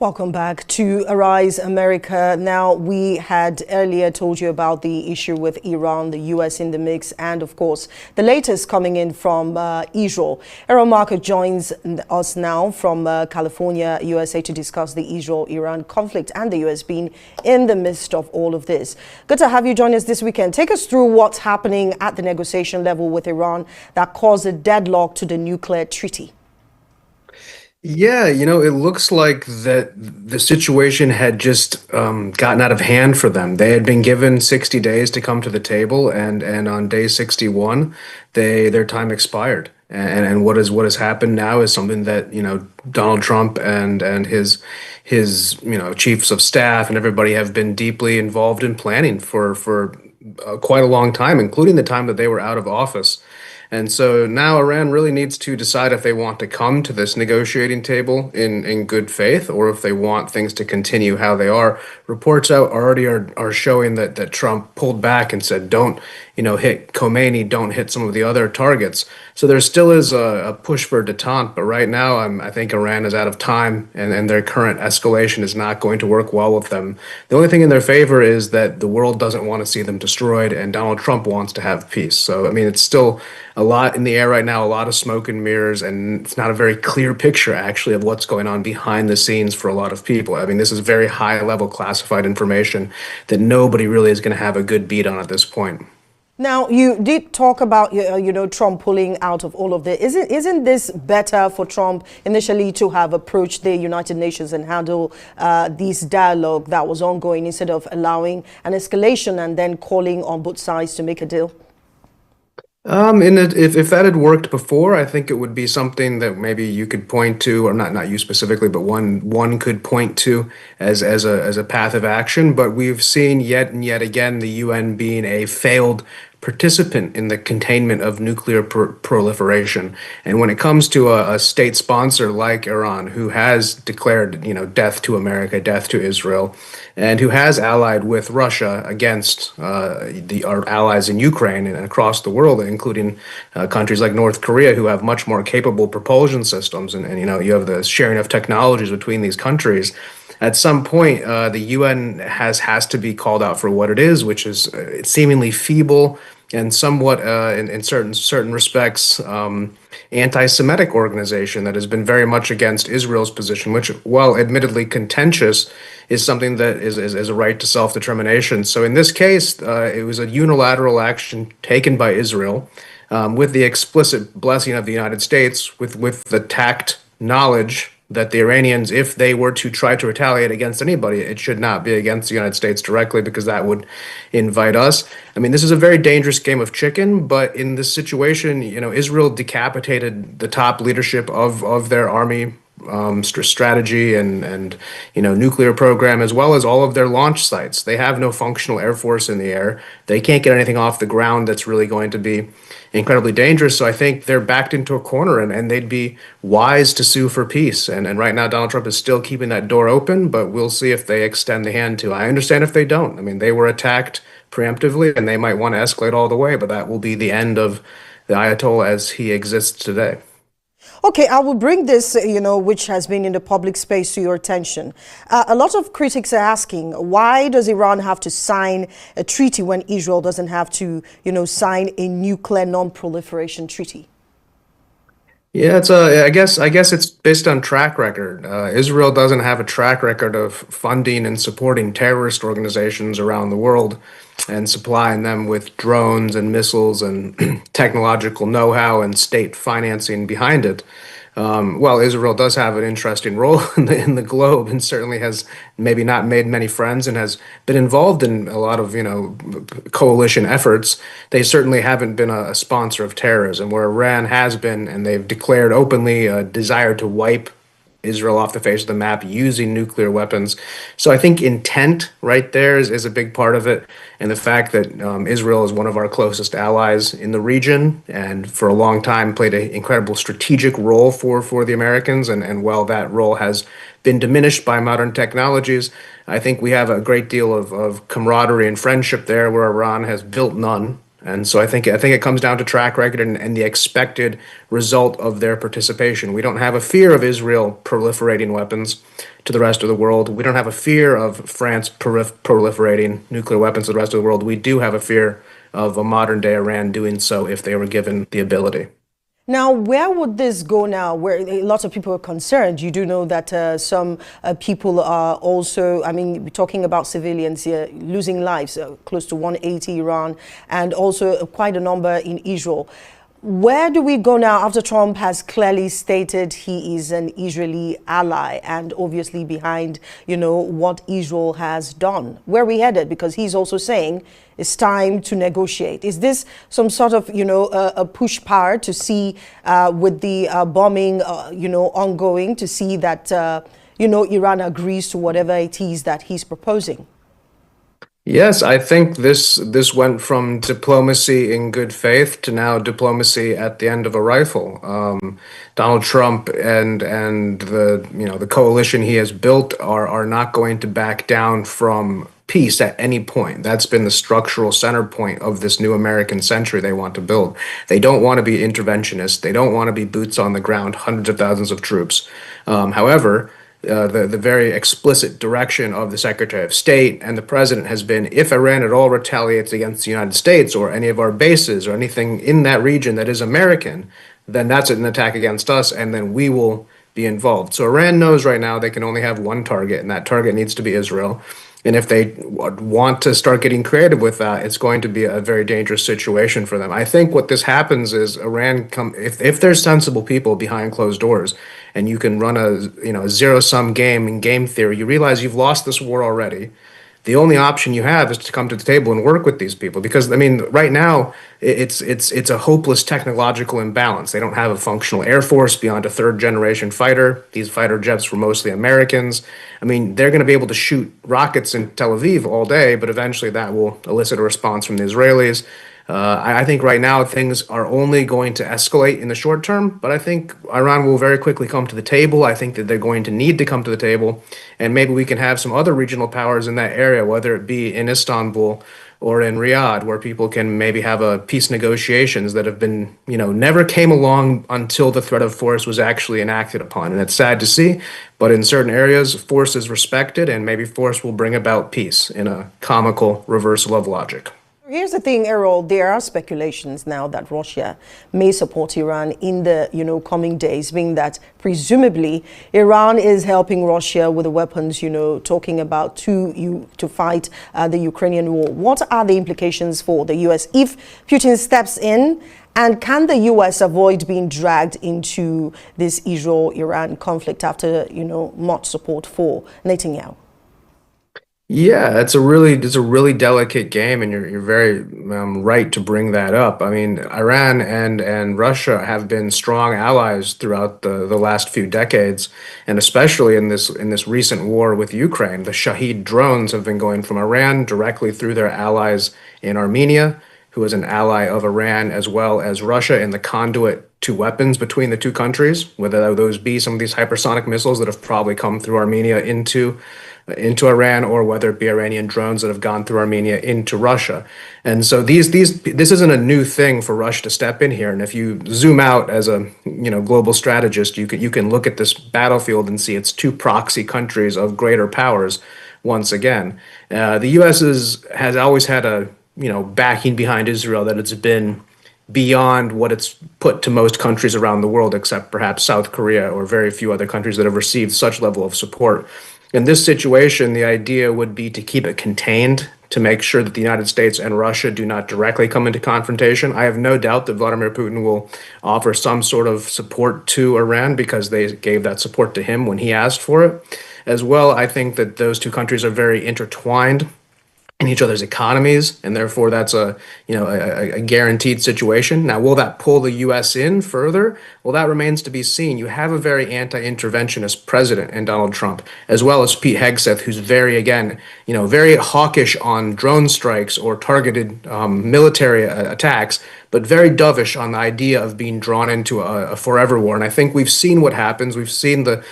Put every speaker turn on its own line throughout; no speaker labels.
Welcome back to Arise America. Now, we had earlier told you about the issue with Iran, the U.S. in the mix, and of course, the latest coming in from Israel. Erol Morkoc joins us now from California, USA, to discuss the Israel-Iran conflict and the U.S. being in the midst of all of this. Good to have you join us this weekend. Take us through what's happening at the negotiation level with Iran that caused a deadlock to the nuclear treaty.
Yeah, it looks like that the situation had just gotten out of hand for them. They had been given 60 days to come to the table, and on day 61, their time expired. And what has happened now is something that, Donald Trump and his chiefs of staff and everybody have been deeply involved in planning for quite a long time, including the time that they were out of office. And so now Iran really needs to decide if they want to come to this negotiating table in good faith, or if they want things to continue how they are. Reports out already are showing that Trump pulled back and said, don't, hit Khomeini, don't hit some of the other targets. So there still is a push for detente, but right now I think Iran is out of time, and their current escalation is not going to work well with them. The only thing in their favor is that the world doesn't want to see them destroyed, and Donald Trump wants to have peace. So, I mean, it's still a lot in the air right now, a lot of smoke and mirrors, and it's not a very clear picture, actually, of what's going on behind the scenes for a lot of people. I mean, this is very high-level classified information that nobody really is going to have a good beat on at this point.
Now, you did talk about, Trump pulling out of all of this. Isn't this better for Trump initially to have approached the United Nations and handle this dialogue that was ongoing instead of allowing an escalation and then calling on both sides to make a deal?
If that had worked before, I think it would be something that maybe you could point to, or not you specifically, but one could point to as a path of action. But we've seen yet and yet again the UN being a failed participant in the containment of nuclear proliferation. And when it comes to a state sponsor like Iran, who has declared, death to America, death to Israel, and who has allied with Russia against our allies in Ukraine and across the world, including countries like North Korea, who have much more capable propulsion systems, and you have the sharing of technologies between these countries. At some point, the UN has to be called out for what it is, which is seemingly feeble and somewhat, in certain respects, anti-Semitic organization that has been very much against Israel's position, which, while admittedly contentious, is something that is a right to self-determination. So in this case, it was a unilateral action taken by Israel, with the explicit blessing of the United States, with the tact knowledge that the Iranians, if they were to try to retaliate against anybody, it should not be against the United States directly, because that would invite us. I mean, this is a very dangerous game of chicken, but in this situation, Israel decapitated the top leadership of their army strategy and nuclear program, as well as all of their launch sites. They have no functional air force in the air. They can't get anything off the ground that's really going to be incredibly dangerous. So I think they're backed into a corner, and they'd be wise to sue for peace. And right now, Donald Trump is still keeping that door open, but we'll see if they extend the hand to. I understand if they don't. I mean, they were attacked preemptively, and they might want to escalate all the way, but that will be the end of the Ayatollah as he exists today.
Okay, I will bring this, which has been in the public space, to your attention. A lot of critics are asking, why does Iran have to sign a treaty when Israel doesn't have to, sign a nuclear non-proliferation treaty?
Yeah, I guess it's based on track record. Israel doesn't have a track record of funding and supporting terrorist organizations around the world and supplying them with drones and missiles and technological know-how and state financing behind it. Well, Israel does have an interesting role in the globe, and certainly has maybe not made many friends and has been involved in a lot of, coalition efforts. They certainly haven't been a sponsor of terrorism, where Iran has been, and they've declared openly a desire to wipe Israel off the face of the map using nuclear weapons. So I think intent right there is a big part of it. And the fact that Israel is one of our closest allies in the region, and for a long time played an incredible strategic role for the Americans. And while that role has been diminished by modern technologies, I think we have a great deal of camaraderie and friendship there, where Iran has built none. And so I think it comes down to track record and the expected result of their participation. We don't have a fear of Israel proliferating weapons to the rest of the world. We don't have a fear of France proliferating nuclear weapons to the rest of the world. We do have a fear of a modern day Iran doing so if they were given the ability.
Now, where would this go now? Where lots of people are concerned. You do know that some people are also, I mean, we're talking about civilians here losing lives, close to 180 Iran, and also quite a number in Israel. Where do we go now after Trump has clearly stated he is an Israeli ally and obviously behind, what Israel has done? Where are we headed? Because he's also saying it's time to negotiate. Is this some sort of, a push power to see with the bombing, ongoing to see that, Iran agrees to whatever it is that he's proposing?
Yes, I think this went from diplomacy in good faith to now diplomacy at the end of a rifle. Donald Trump and the coalition he has built are not going to back down from peace at any point. That's been the structural center point of this new American century they want to build. They don't want to be interventionists. They don't want to be boots on the ground, hundreds of thousands of troops. However, the very explicit direction of the Secretary of State and the President has been if Iran at all retaliates against the United States or any of our bases or anything in that region that is American, then that's an attack against us, and then we will be involved. So Iran knows right now they can only have one target, and that target needs to be Israel. And if they want to start getting creative with that, it's going to be a very dangerous situation for them. I think what this happens is if there's sensible people behind closed doors and you can run a zero-sum game in game theory, you realize you've lost this war already. The only option you have is to come to the table and work with these people because I mean right now it's a hopeless technological imbalance. They don't have a functional air force beyond a third generation fighter. These fighter jets were mostly Americans. I mean, they're going to be able to shoot rockets in Tel Aviv all day, but eventually that will elicit a response from the Israelis. I think right now things are only going to escalate in the short term, but I think Iran will very quickly come to the table. I think that they're going to need to come to the table, and maybe we can have some other regional powers in that area, whether it be in Istanbul or in Riyadh, where people can maybe have a peace negotiations that have been, never came along until the threat of force was actually enacted upon. And it's sad to see, but in certain areas, force is respected, and maybe force will bring about peace in a comical reversal of logic.
Here's the thing, Errol, there are speculations now that Russia may support Iran in the coming days, being that presumably Iran is helping Russia with the weapons, talking about to fight the Ukrainian war. What are the implications for the US if Putin steps in? And can the US avoid being dragged into this Israel-Iran conflict after, much support for Netanyahu?
Yeah, it's a really delicate game, and you're very right to bring that up. I mean, Iran and Russia have been strong allies throughout the last few decades, and especially in this recent war with Ukraine. The Shahed drones have been going from Iran directly through their allies in Armenia, who is an ally of Iran, as well as Russia, in the conduit to weapons between the two countries, whether those be some of these hypersonic missiles that have probably come through Armenia into Iran, or whether it be Iranian drones that have gone through Armenia into Russia. And so this isn't a new thing for Russia to step in here. And if you zoom out as a global strategist, you can look at this battlefield and see it's two proxy countries of greater powers once again. The U.S. has always had a backing behind Israel that it's been beyond what it's put to most countries around the world, except perhaps South Korea or very few other countries that have received such level of support. In this situation, the idea would be to keep it contained, to make sure that the United States and Russia do not directly come into confrontation. I have no doubt that Vladimir Putin will offer some sort of support to Iran because they gave that support to him when he asked for it. As well, I think that those two countries are very intertwined in each other's economies, and therefore that's a guaranteed situation. Now, will that pull the U.S. in further? Well, that remains to be seen. You have a very anti-interventionist president in Donald Trump, as well as Pete Hegseth, who's very hawkish on drone strikes or targeted military attacks, but very dovish on the idea of being drawn into a forever war. And I think we've seen what happens. We've seen the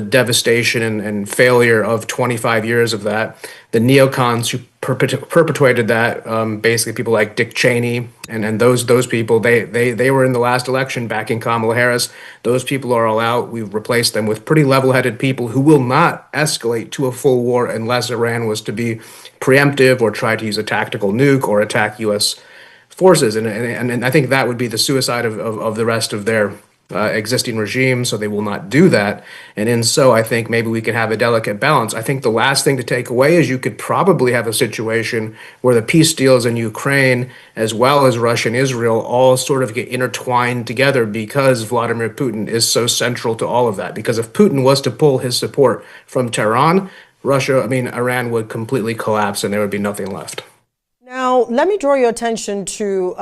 devastation and failure of 25 years of that. The neocons who perpetuated that, basically people like Dick Cheney and those people, they were in the last election backing Kamala Harris. Those people are all out. We've replaced them with pretty level-headed people who will not escalate to a full war unless Iran was to be preemptive or try to use a tactical nuke or attack U.S. forces. And I think that would be the suicide of the rest of their existing regime, so they will not do that. And in so, I think maybe we can have a delicate balance. I think the last thing to take away is you could probably have a situation where the peace deals in Ukraine, as well as Russia and Israel, all sort of get intertwined together because Vladimir Putin is so central to all of that. Because if Putin was to pull his support from Tehran, Iran would completely collapse and there would be nothing left.
Now, let me draw your attention to,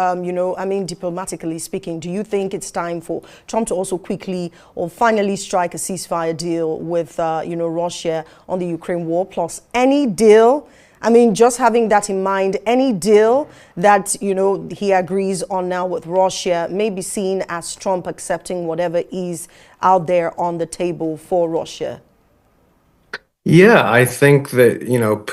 diplomatically speaking, do you think it's time for Trump to also quickly or finally strike a ceasefire deal with, Russia on the Ukraine war, plus any deal? I mean, just having that in mind, any deal that, he agrees on now with Russia may be seen as Trump accepting whatever is out there on the table for Russia.
Yeah, I think that,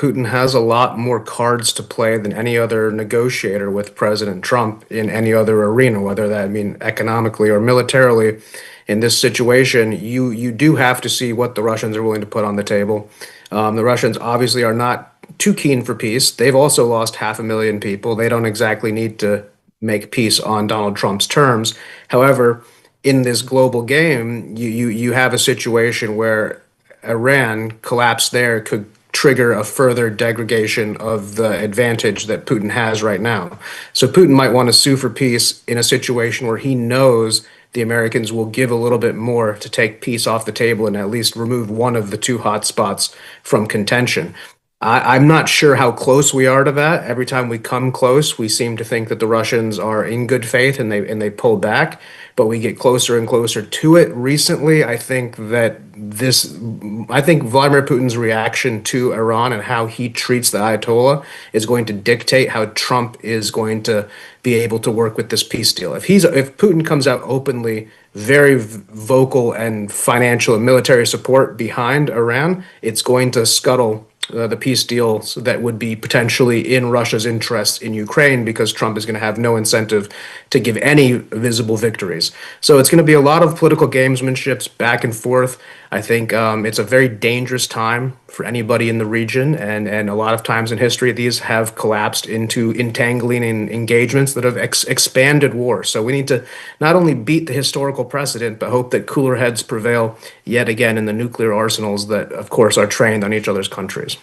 Putin has a lot more cards to play than any other negotiator with President Trump in any other arena, whether that mean economically or militarily. In this situation, you do have to see what the Russians are willing to put on the table. The Russians obviously are not too keen for peace. They've also lost 500,000 people. They don't exactly need to make peace on Donald Trump's terms. However, in this global game, you have a situation where Iran collapse there could trigger a further degradation of the advantage that Putin has right now. So Putin might want to sue for peace in a situation where he knows the Americans will give a little bit more to take peace off the table and at least remove one of the two hot spots from contention. I'm not sure how close we are to that. Every time we come close, we seem to think that the Russians are in good faith and they pull back, but we get closer and closer to it. Recently, I think Vladimir Putin's reaction to Iran and how he treats the Ayatollah is going to dictate how Trump is going to be able to work with this peace deal. If Putin comes out openly, very vocal and financial and military support behind Iran, it's going to scuttle the peace deals that would be potentially in Russia's interests in Ukraine, because Trump is going to have no incentive to give any visible victories. So it's going to be a lot of political gamesmanships back and forth. I think it's a very dangerous time for anybody in the region, and a lot of times in history, these have collapsed into entangling engagements that have expanded war. So we need to not only beat the historical precedent, but hope that cooler heads prevail yet again in the nuclear arsenals that, of course, are trained on each other's countries.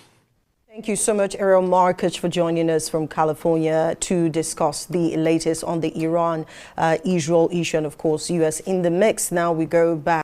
Thank you so much, Erol Morkoc, for joining us from California to discuss the latest on the Iran-Israel issue and, of course, U.S. in the mix. Now we go back.